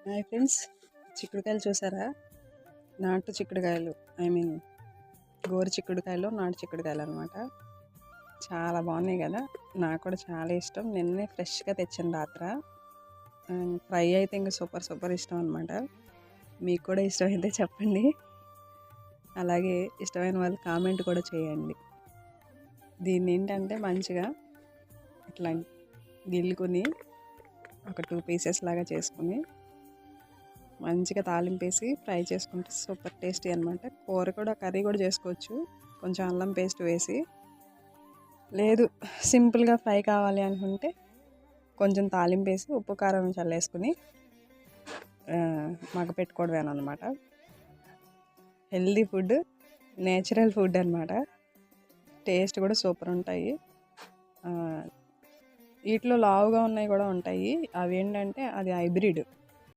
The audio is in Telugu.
హాయ్ ఫ్రెండ్స్, చిక్కుడుకాయలు చూసారా? నాటు చిక్కుడుకాయలు, గోరు చిక్కుడుకాయలు, నాటు చిక్కుడుకాయలు అనమాట. చాలా బాగున్నాయి కదా. నాకు కూడా చాలా ఇష్టం. నిన్నే ఫ్రెష్గా తెచ్చిన రాత్ర. ఫ్రై అయితే ఇంకా సూపర్ సూపర్ ఇష్టం అనమాట. మీకు కూడా ఇష్టమైతే చెప్పండి. అలాగే ఇష్టమైన వాళ్ళు కామెంట్ కూడా చేయండి. దీన్ని ఏంటంటే మంచిగా ఇట్లా గిల్లుకొని ఒక 2 పీసెస్ లాగా చేసుకుని మంచిగా తాలింపేసి ఫ్రై చేసుకుంటే సూపర్ టేస్టీ అనమాట. కర్రీ కూడా చేసుకోవచ్చు, కొంచెం అల్లం పేస్ట్ వేసి. లేదు సింపుల్గా ఫ్రై కావాలి అనుకుంటే కొంచెం తాలింపేసి ఉప్పు కారం చల్లేసుకుని మగ్గ పెట్టుకోవడమేనమాట. హెల్దీ ఫుడ్, నేచురల్ ఫుడ్ అనమాట. టేస్ట్ కూడా సూపర్ ఉంటాయి. వీటిలో లావుగా ఉన్నాయి కూడా ఉంటాయి. అవి ఏంటంటే అది హైబ్రిడ్.